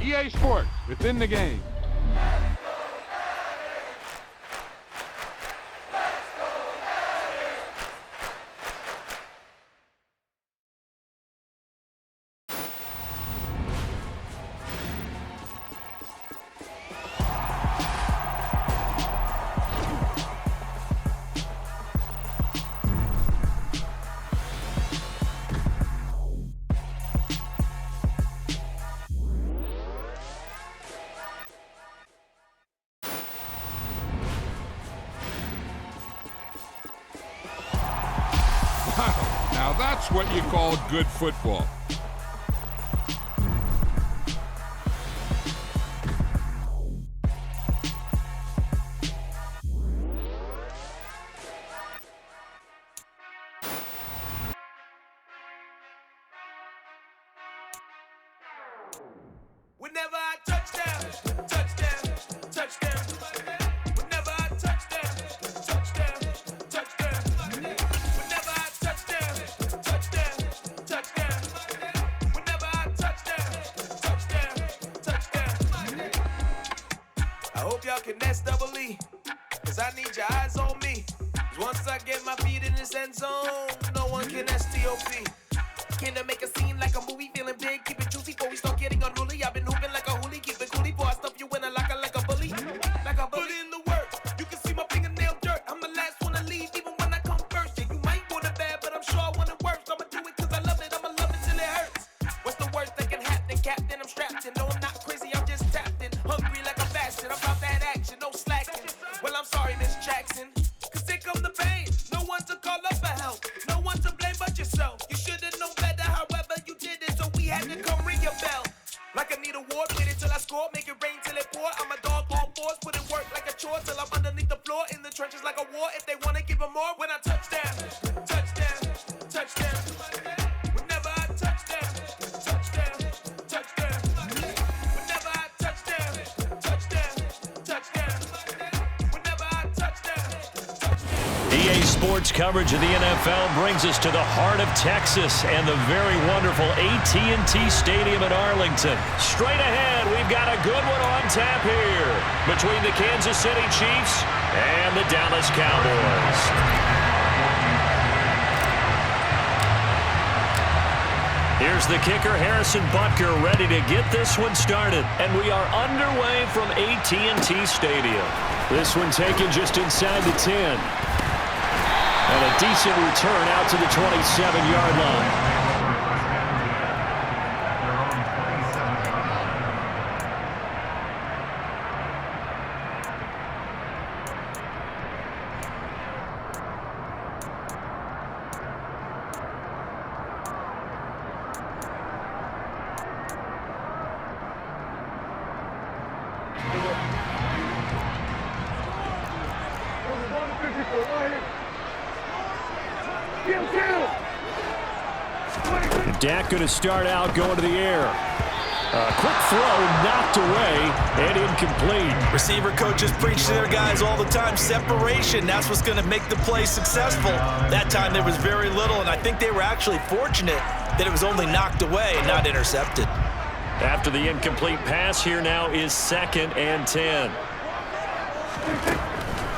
EA Sports, within the game. Now that's what you call good football. Whenever I touchdown, touchdown, touchdown. Whenever I touchdown, touchdown, touchdown. Whenever I touchdown, touchdown, touchdown. Whenever I touchdown, touchdown, touchdown. I hope y'all can nest double E, cause I need your eyes on me. 'Cause once I get my feet in this end zone, no one can STOP. Can I make a scene like a movie, feeling big, keep it juicy before we start getting unruly. I've been hooping like a hoolie, keep it coolie, before I stuff you in a locker like a bully. Like a bully. Put in the work, you can see my fingernail dirt. I'm the last one to leave, even when I come first. Yeah, you might want it bad, but I'm sure I want it worse. I'ma do it cause I love it, I'ma love it till it hurts. What's the worst that can happen, Captain? I'm strapped in, no I'm not crazy, I'm just tapped in. Hungry like I'm fasting, I'm about that action, no slacking. Well, I'm sorry, Miss Jackson, cause here come the pain. No one to call up for help, no one to blame but yourself. You should've known better, however you did it, so we had to come ring your bell. Like I need a ward, wait until I score, make it rain till it pour. I'm a dog on force, put in work like a chore till I'm underneath the floor, in the trenches like a war. If they wanna give them more, when I touchdown, touchdown, touchdown. Whenever I touchdown, touchdown, touchdown. Whenever I touchdown, touchdown, touchdown. Whenever I touchdown, touchdown. EA Sports coverage of the NFL brings us to the heart of Texas and the very wonderful AT&T Stadium in Arlington. Straight ahead, we've got a good one on tap here between the Kansas City Chiefs and the Dallas Cowboys. Here's the kicker, Harrison Butker, ready to get this one started. And we are underway from AT&T Stadium. This one taken just inside the 10. And a decent return out to the 27-yard line. Dak going to start out going to the air. A quick throw knocked away and incomplete. Receiver coaches preach to their guys all the time. Separation, that's what's going to make the play successful. That time there was very little, and I think they were actually fortunate that it was only knocked away and not intercepted. After the incomplete pass, here now is 2nd and 10.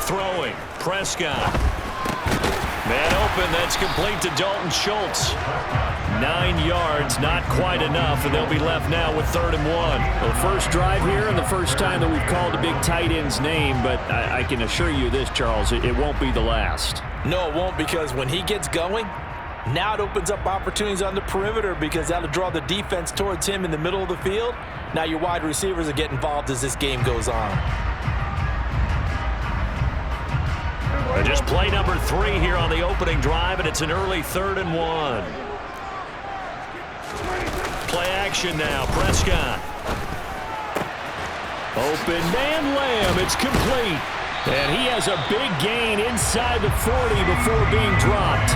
Throwing, Prescott. Man open, that's complete to Dalton Schultz. 9 yards, not quite enough, and they'll be left now with 3rd and 1. Well, first drive here and the first time that we've called a big tight end's name, but I can assure you this, Charles, it won't be the last. No, it won't, because when he gets going, now it opens up opportunities on the perimeter because that'll draw the defense towards him in the middle of the field. Now your wide receivers will get involved as this game goes on. Just play number 3 here on the opening drive, and it's an early 3rd and 1. Play action now, Prescott. Open man, Lamb, it's complete. And he has a big gain inside the 40 before being dropped.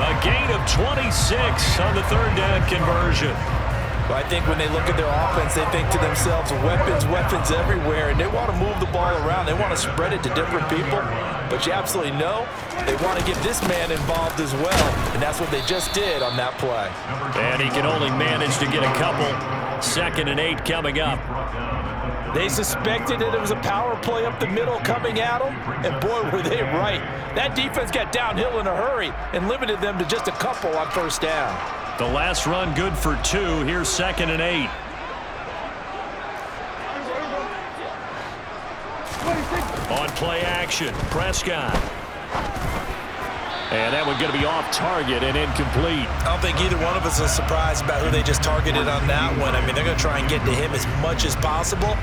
A gain of 26 on the 3rd down conversion. But I think when they look at their offense, they think to themselves, weapons everywhere, and they want to move the ball around. They want to spread it to different people. But you absolutely know they want to get this man involved as well, and that's what they just did on that play. And he can only manage to get a couple. 2nd and 8 coming up. They suspected that it was a power play up the middle coming at them, and boy, were they right. That defense got downhill in a hurry and limited them to just a couple on first down. The last run good for 2. Here's 2nd and 8. On play action, Prescott. And that one going to be off target and incomplete. I don't think either one of us is surprised about who they just targeted on that one. I mean, they're going to try and get to him as much as possible.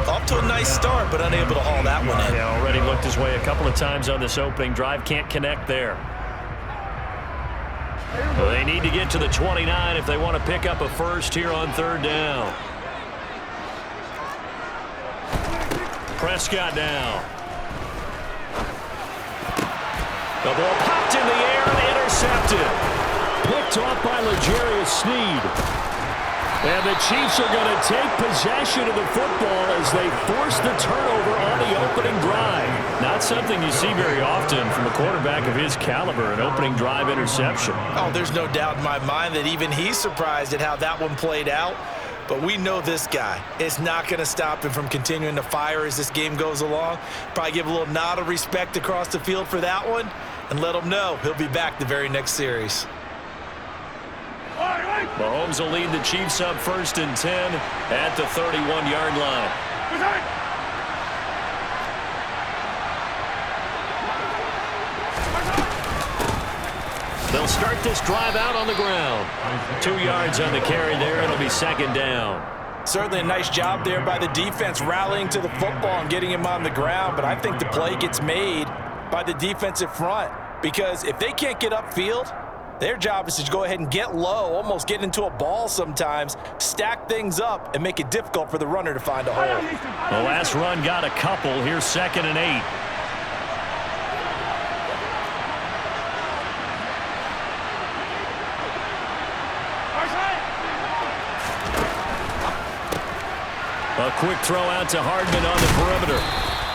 Off to a nice start, but unable to haul that one in. Yeah, already looked his way a couple of times on this opening drive. Can't connect there. Well, they need to get to the 29 if they want to pick up a first here on 3rd down. Prescott now. The ball popped in the air and intercepted. Picked off by L'Jarius Sneed. And the Chiefs are going to take possession of the football as they force the turnover on the opening drive. Not something you see very often from a quarterback of his caliber, an opening drive interception. Oh, there's no doubt in my mind that even he's surprised at how that one played out. But we know this guy. It's not going to stop him from continuing to fire as this game goes along. Probably give a little nod of respect across the field for that one and let him know he'll be back the very next series. Mahomes will lead the Chiefs up 1st and 10 at the 31-yard line. They'll start this drive out on the ground. 2 yards on the carry there. It'll be 2nd down. Certainly a nice job there by the defense rallying to the football and getting him on the ground, but I think the play gets made by the defensive front because if they can't get upfield, their job is to go ahead and get low, almost get into a ball sometimes, stack things up, and make it difficult for the runner to find a hole. The last run got a couple. Here's 2nd and 8. A quick throw out to Hardman on the perimeter.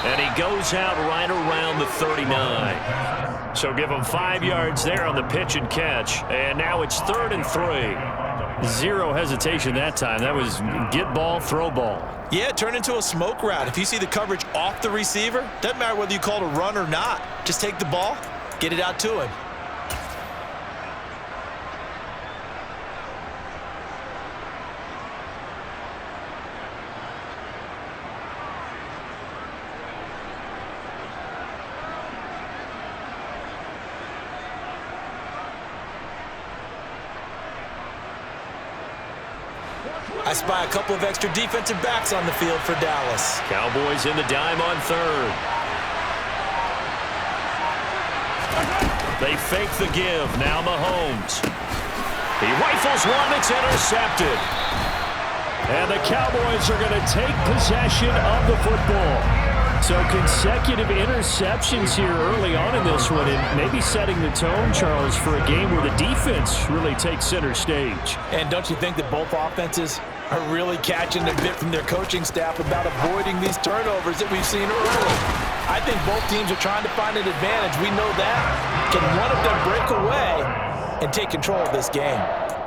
And he goes out right around the 39. So give him 5 yards there on the pitch and catch. And now it's 3rd and 3. Zero hesitation that time. That was get ball, throw ball. Yeah, turn into a smoke route. If you see the coverage off the receiver, doesn't matter whether you call it a run or not. Just take the ball, get it out to him. I spy a couple of extra defensive backs on the field for Dallas. Cowboys in the dime on 3rd. They fake the give. Now Mahomes. He rifles one that's intercepted. And the Cowboys are going to take possession of the football. So consecutive interceptions here early on in this one, and maybe setting the tone, Charles, for a game where the defense really takes center stage. And don't you think that both offenses are really catching a bit from their coaching staff about avoiding these turnovers that we've seen early? I think both teams are trying to find an advantage. We know that. Can one of them break away and take control of this game?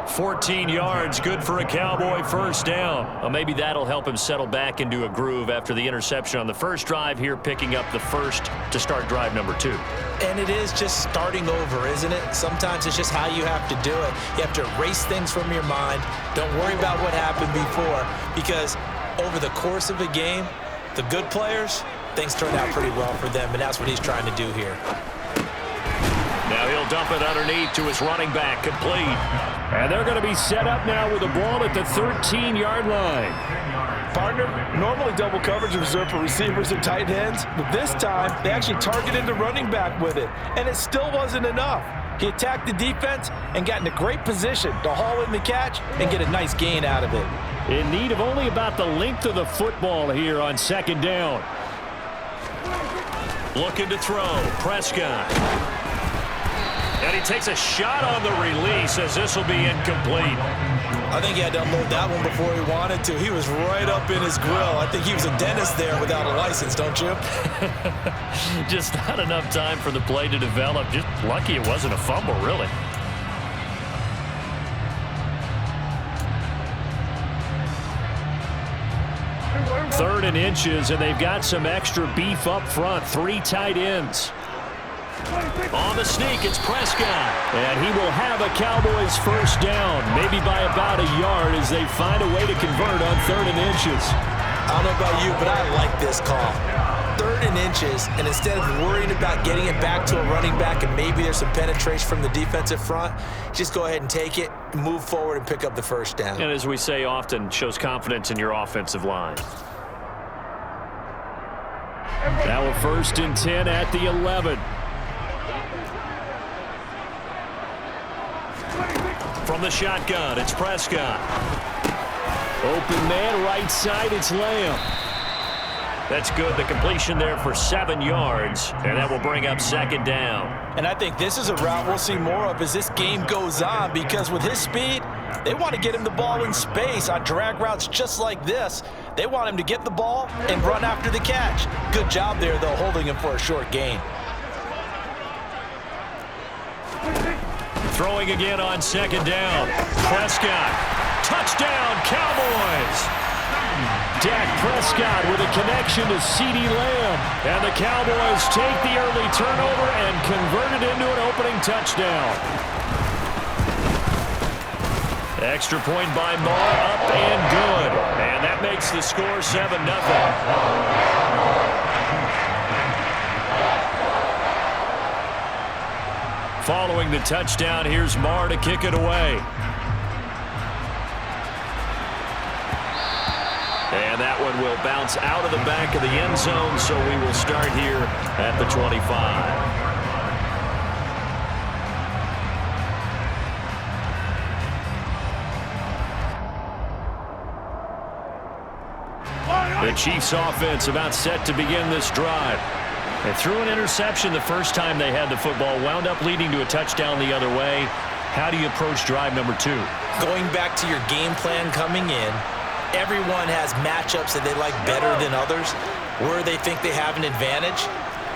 14 yards, good for a Cowboy first down. Well, maybe that'll help him settle back into a groove after the interception on the first drive here, picking up the first to start drive number 2. And it is just starting over, isn't it? Sometimes it's just how you have to do it. You have to erase things from your mind. Don't worry about what happened before, because over the course of a game, the good players, things turn out pretty well for them, and that's what he's trying to do here. Now he'll dump it underneath to his running back, complete. And they're going to be set up now with the ball at the 13-yard line. Partner, normally double coverage is reserved for receivers and tight ends, but this time they actually targeted the running back with it, and it still wasn't enough. He attacked the defense and got in a great position to haul in the catch and get a nice gain out of it. In need of only about the length of the football here on 2nd down. Looking to throw, Prescott. And he takes a shot on the release as this will be incomplete. I think he had to unload that one before he wanted to. He was right up in his grill. I think he was a dentist there without a license, don't you? Just not enough time for the play to develop. Just lucky it wasn't a fumble, really. 3rd and inches, and they've got some extra beef up front. 3 tight ends. On the sneak, it's Prescott. And he will have a Cowboys first down, maybe by about a yard as they find a way to convert on 3rd and inches. I don't know about you, but I like this call. 3rd and inches, and instead of worrying about getting it back to a running back and maybe there's some penetration from the defensive front, just go ahead and take it, move forward, and pick up the first down. And as we say often, shows confidence in your offensive line. Now a 1st and 10 at the 11. From the shotgun, it's Prescott. Open man, right side, it's Lamb. That's good. The completion there for 7 yards, and that will bring up 2nd down. And I think this is a route we'll see more of as this game goes on, because with his speed, they want to get him the ball in space on drag routes just like this. They want him to get the ball and run after the catch. Good job there, though, holding him for a short gain. Throwing again on 2nd down. Prescott. Touchdown, Cowboys. Dak Prescott with a connection to CeeDee Lamb. And the Cowboys take the early turnover and convert it into an opening touchdown. Extra point by Moore, up and good. And that makes the score 7-0. Following the touchdown, here's Marr to kick it away. And that one will bounce out of the back of the end zone, so we will start here at the 25. The Chiefs offense about set to begin this drive. They threw an interception the first time they had the football, wound up leading to a touchdown the other way. How do you approach drive number 2? Going back to your game plan coming in, everyone has matchups that they like better than others, where they think they have an advantage.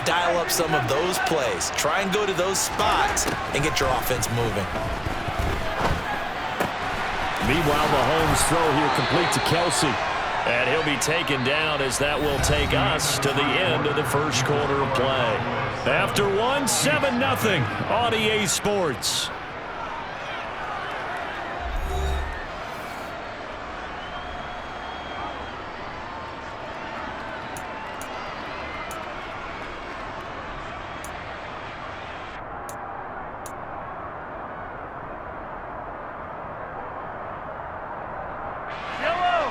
Dial up some of those plays. Try and go to those spots and get your offense moving. Meanwhile, Mahomes' throw here complete to Kelsey. And he'll be taken down as that will take us to the end of the first quarter of play. After 1, 7-0 on EA Sports.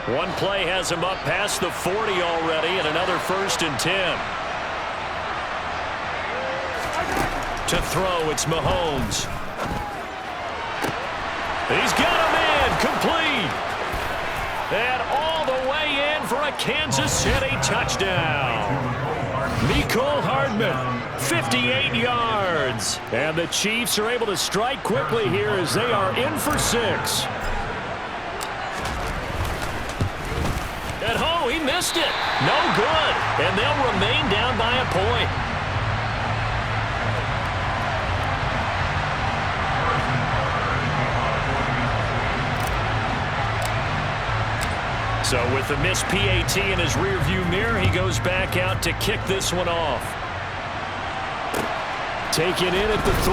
One play has him up past the 40 already, and another 1st and 10. To throw, it's Mahomes. He's got him in, complete. And all the way in for a Kansas City touchdown. Mecole Hardman, 58 yards. And the Chiefs are able to strike quickly here as they are in for 6. At home, he missed it. No good. And they'll remain down by a point. So with the missed PAT in his rearview mirror, he goes back out to kick this one off. Taken in at the 3.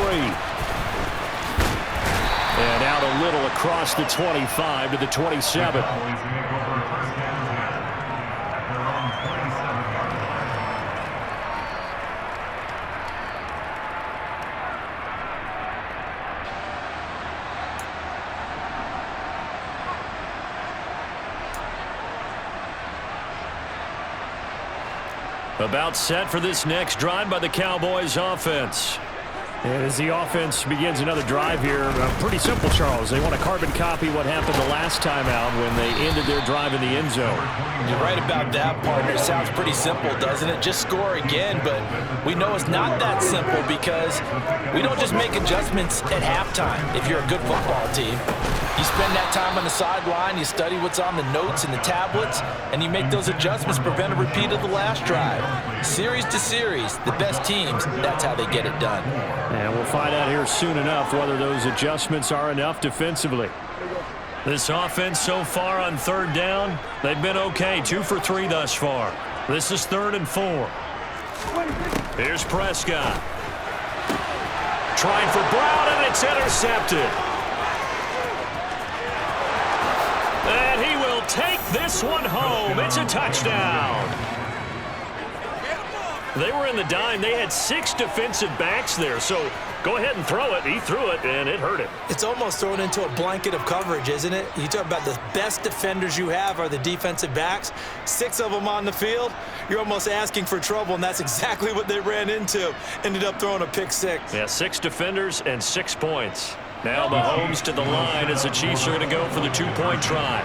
And out a little across the 25 to the 27. About set for this next drive by the Cowboys offense. And as the offense begins another drive here, pretty simple, Charles. They want to carbon copy what happened the last time out when they ended their drive in the end zone. You're right about that, partner. It sounds pretty simple, doesn't it? Just score again, but we know it's not that simple because we don't just make adjustments at halftime if you're a good football team. You spend that time on the sideline, you study what's on the notes and the tablets, and you make those adjustments, prevent a repeat of the last drive. Series to series, the best teams, that's how they get it done. And we'll find out here soon enough whether those adjustments are enough defensively. This offense so far on third down, they've been okay. 2 for 3 thus far. This is 3rd and 4. Here's Prescott. Trying for Brown, and it's intercepted. And he will take this one home. It's a touchdown. They were in the dime. They had 6 defensive backs there, so go ahead and throw it. He threw it, and it hurt him. It's almost thrown into a blanket of coverage, isn't it? You talk about the best defenders you have are the defensive backs. 6 of them on the field. You're almost asking for trouble, and that's exactly what they ran into. Ended up throwing a pick 6. Yeah, 6 defenders and 6 points. Now Mahomes to the line as the Chiefs are going to go for the 2-point try.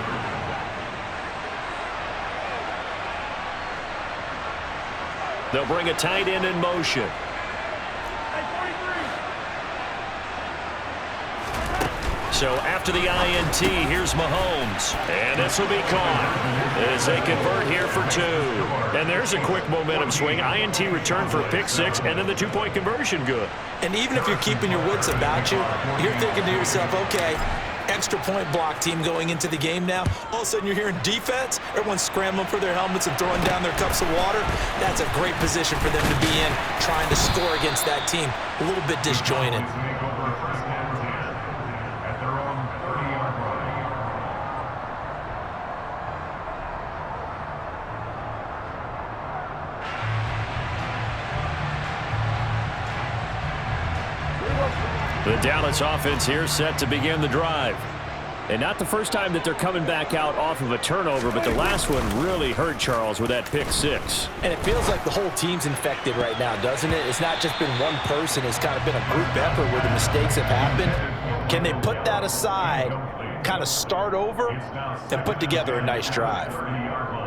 They'll bring a tight end in motion. So after the INT, here's Mahomes. And this will be caught as they convert here for 2. And there's a quick momentum swing. INT return for a pick 6, and then the 2-point conversion good. And even if you're keeping your wits about you, you're thinking to yourself, okay, extra point block team going into the game now. All of a sudden you're hearing defense. Everyone's scrambling for their helmets and throwing down their cups of water. That's a great position for them to be in, trying to score against that team. A little bit disjointed. The Dallas offense here set to begin the drive. And not the first time that they're coming back out off of a turnover, but the last one really hurt Charles with that pick 6. And it feels like the whole team's infected right now, doesn't it? It's not just been one person. It's kind of been a group effort where the mistakes have happened. Can they put that aside, kind of start over, and put together a nice drive?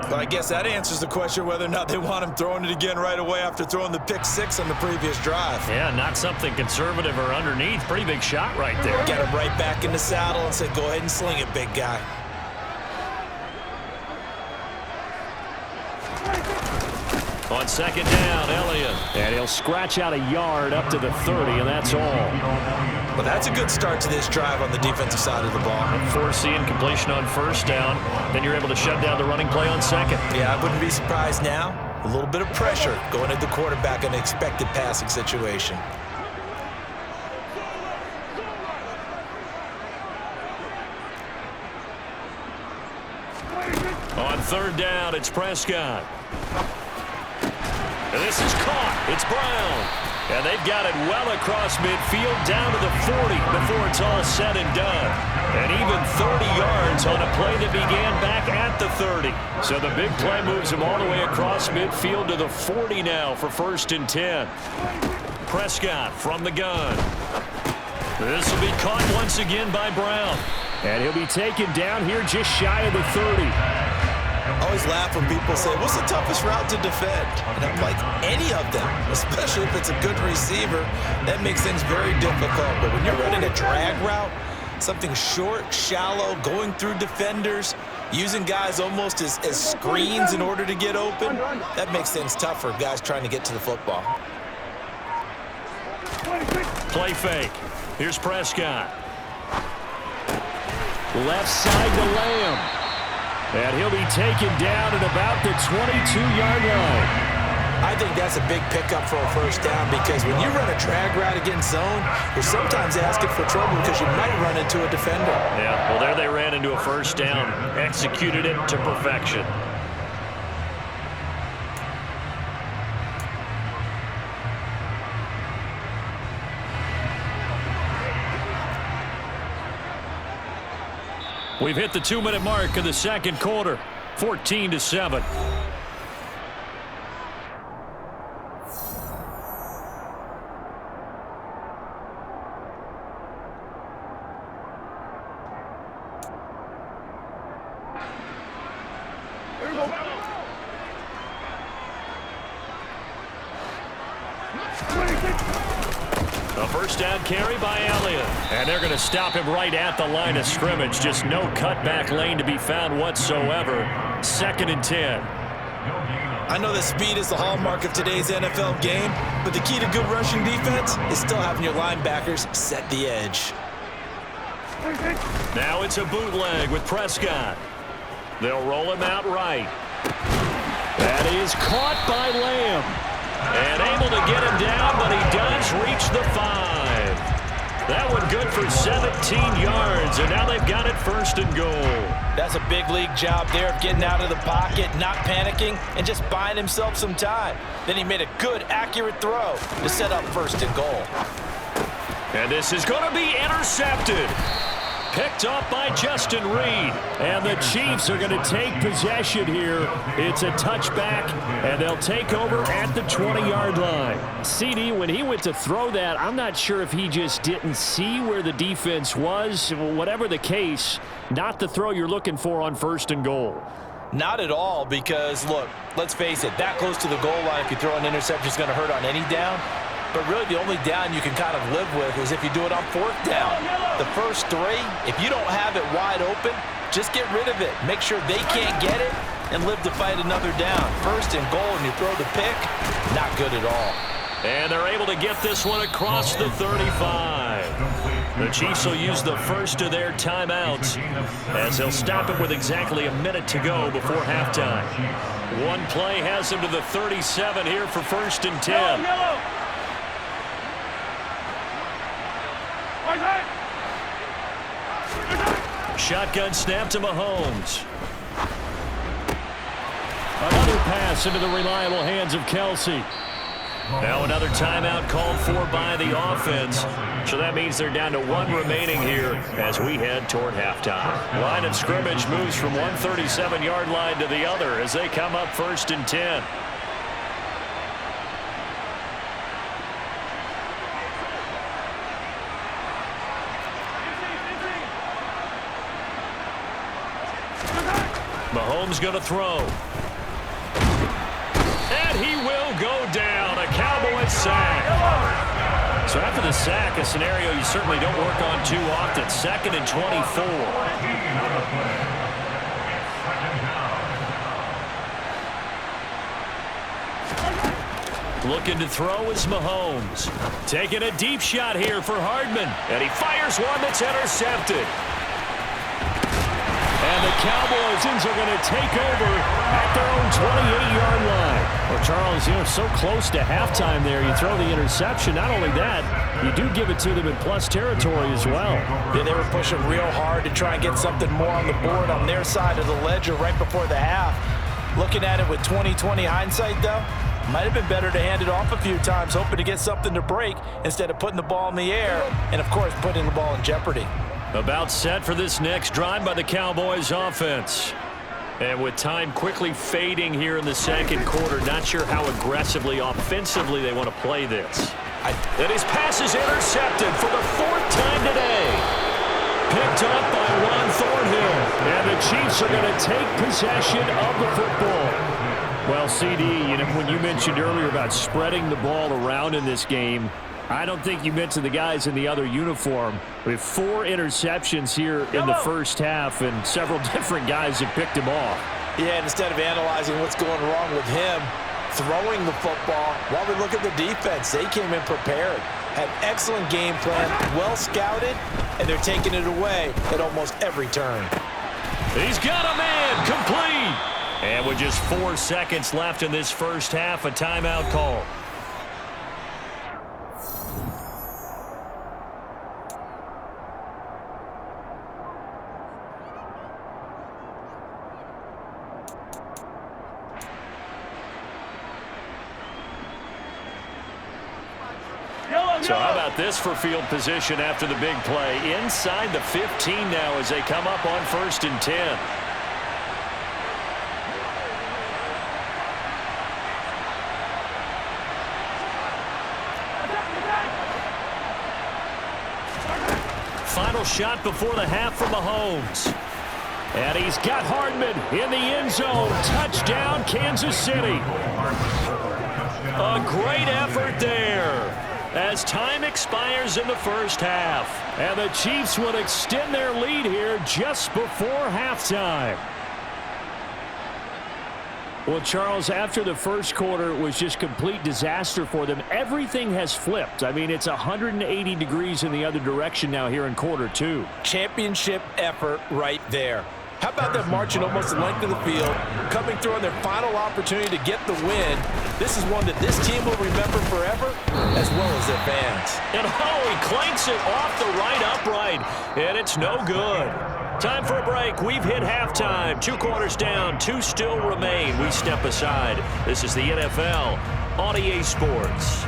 Well, I guess that answers the question whether or not they want him throwing it again right away after throwing the pick 6 on the previous drive. Yeah, not something conservative or underneath. Pretty big shot right there. Get him right back in the saddle and say, go ahead and sling it, big guy. On 2nd down, Elliott. And he'll scratch out a yard up to the 30, and that's all. Well, that's a good start to this drive on the defensive side of the ball. Foreseeing completion on 1st down. Then you're able to shut down the running play on 2nd. Yeah, I wouldn't be surprised now. A little bit of pressure going at the quarterback in an expected passing situation. On 3rd down, it's Prescott. And this is caught. It's Brown. And they've got it well across midfield down to the 40 before it's all said and done. And even 30 yards on a play that began back at the 30. So the big play moves him all the way across midfield to the 40 now for 1st and 10. Prescott from the gun. This will be caught once again by Brown. And he'll be taken down here just shy of the 30. I always laugh when people say, what's the toughest route to defend? And I'm like, any of them, especially if it's a good receiver. That makes things very difficult. But when you're running a drag route, something short, shallow, going through defenders, using guys almost as screens in order to get open, that makes things tough for guys trying to get to the football. Play fake. Here's Prescott. Left side to Lamb. And he'll be taken down at about the 22-yard line. I think that's a big pickup for a 1st down because when you run a drag route against zone, you're sometimes asking for trouble because you might run into a defender. Yeah, well, there they ran into a 1st down. Executed it to perfection. We've hit the 2-minute mark of the 2nd quarter, 14-7. A 1st down carry by Elliott. And they're going to stop him right at the line of scrimmage. Just no cutback lane to be found whatsoever. 2nd and 10. I know that speed is the hallmark of today's NFL game, but the key to good rushing defense is still having your linebackers set the edge. Now it's a bootleg with Prescott. They'll roll him out right. That is caught by Lamb. And able to get him down, but he does reach the 5. That one good for 17 yards, and now they've got it 1st and goal. That's a big league job there of getting out of the pocket, not panicking, and just buying himself some time. Then he made a good, accurate throw to set up 1st and goal. And this is going to be intercepted. Picked off by Justin Reed. And the Chiefs are going to take possession here. It's a touchback, and they'll take over at the 20-yard line. CD, when he went to throw that, I'm not sure if he just didn't see where the defense was. Whatever the case, not the throw you're looking for on 1st and goal. Not at all, because, look, let's face it, that close to the goal line, if you throw an interception, is going to hurt on any down. But really the only down you can kind of live with is if you do it on 4th down. The first 3, if you don't have it wide open, just get rid of it. Make sure they can't get it and live to fight another down. 1st and goal and you throw the pick, not good at all. And they're able to get this one across the 35. The Chiefs will use the first of their timeouts as they'll stop it with exactly a minute to go before halftime. One play has them to the 37 here for 1st and 10. Shotgun snap to Mahomes. Another pass into the reliable hands of Kelsey. Now another timeout called for by the offense. So that means they're down to 1 remaining here as we head toward halftime. Line of scrimmage moves from one 37-yard line to the other as they come up 1st and 10. Mahomes going to throw. And he will go down. A Cowboys sack. So after the sack, a scenario you certainly don't work on too often. 2nd and 24. Looking to throw is Mahomes. Taking a deep shot here for Hardman. And he fires one that's intercepted. And the Cowboys are going to take over at their own 28-yard line. Well, Charles, so close to halftime there. You throw the interception. Not only that, you do give it to them in plus territory as well. Yeah, they were pushing real hard to try and get something more on the board on their side of the ledger right before the half. Looking at it with 20/20 hindsight, though, might have been better to hand it off a few times, hoping to get something to break instead of putting the ball in the air and, of course, putting the ball in jeopardy. About set for this next drive by the Cowboys offense. And with time quickly fading here in the 2nd quarter, not sure how aggressively, offensively they want to play this. And his pass is intercepted for the 4th time today. Picked up by Ron Thornhill. And the Chiefs are going to take possession of the football. Well, CD, when you mentioned earlier about spreading the ball around in this game, I don't think you mentioned the guys in the other uniform. We have 4 interceptions here in the first half, and several different guys have picked him off. Yeah, and instead of analyzing what's going wrong with him, throwing the football, while we look at the defense, they came in prepared. Had excellent game plan, well scouted, and they're taking it away at almost every turn. He's got a man, complete. And with just 4 seconds left in this first half, a timeout call. So how about this for field position after the big play? Inside the 15 now as they come up on 1st and 10. Final shot before the half from Mahomes. And he's got Hardman in the end zone. Touchdown, Kansas City. A great effort there as time expires in the first half. And the Chiefs will extend their lead here just before halftime. Well, Charles, after the first quarter was just complete disaster for them, everything has flipped. I mean, it's 180 degrees in the other direction now here in quarter two. Championship effort right there. How about them marching almost the length of the field, coming through on their final opportunity to get the win? This is one that this team will remember forever, as well as their fans. And he clanks it off the right upright, and it's no good. Time for a break. We've hit halftime. 2 quarters down, 2 still remain. We step aside. This is the NFL on EA Sports.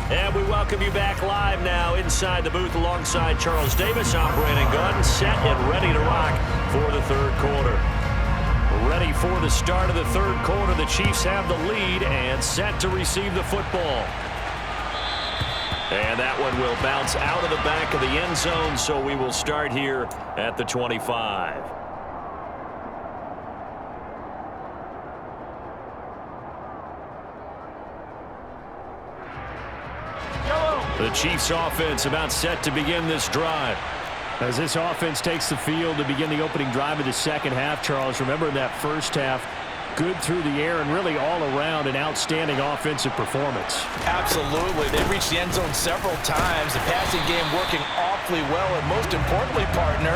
And we welcome you back live now inside the booth alongside Charles Davis. I'm Brandon Gunn, set and ready to rock for the third quarter. Ready for the start of the third quarter. The Chiefs have the lead and set to receive the football. And that one will bounce out of the back of the end zone, so we will start here at the 25. The Chiefs offense about set to begin this drive. As this offense takes the field to begin the opening drive of the second half, Charles, remember in that first half, good through the air and really all around an outstanding offensive performance. Absolutely. They reached the end zone several times. The passing game working awfully well, and most importantly, partner.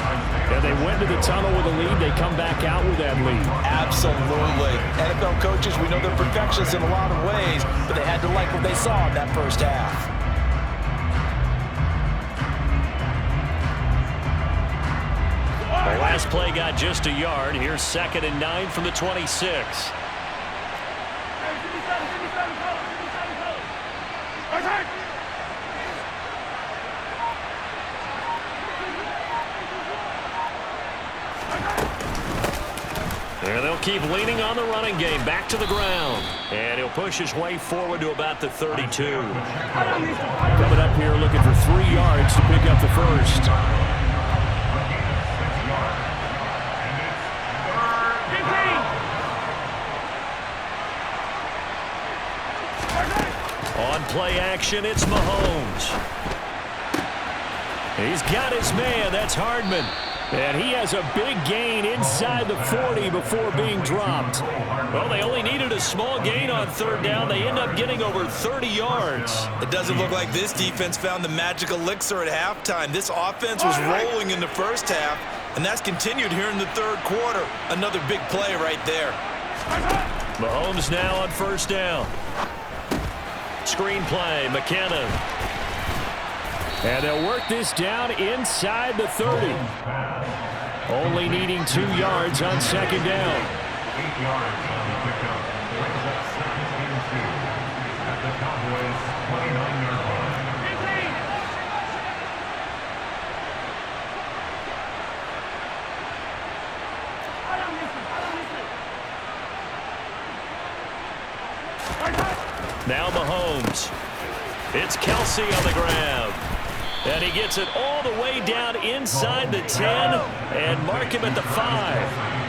Yeah, they went to the tunnel with a lead. They come back out with that lead. Absolutely. NFL coaches, we know they're perfectionists in a lot of ways, but they had to like what they saw in that first half. The last play got just a yard. Here's 2nd and 9 from the 26. And they'll keep leaning on the running game. Back to the ground. And he'll push his way forward to about the 32. Coming up here looking for 3 yards to pick up the first. On play action, it's Mahomes. He's got his man. That's Hardman. And he has a big gain inside the 40 before being dropped. Well, they only needed a small gain on 3rd down. They end up getting over 30 yards. It doesn't look like this defense found the magic elixir at halftime. This offense was rolling in the first half, and that's continued here in the third quarter. Another big play right there. Mahomes now on 1st down. Screen play, McKinnon. And they'll work this down inside the 30. Only needing 2 yards on 2nd down. 8 yards on the pickup. Brings up 17-2 at the Cowboys' 29-yard line. Now Mahomes. It's Kelsey on the ground. And he gets it all the way down inside the 10 and mark him at the 5.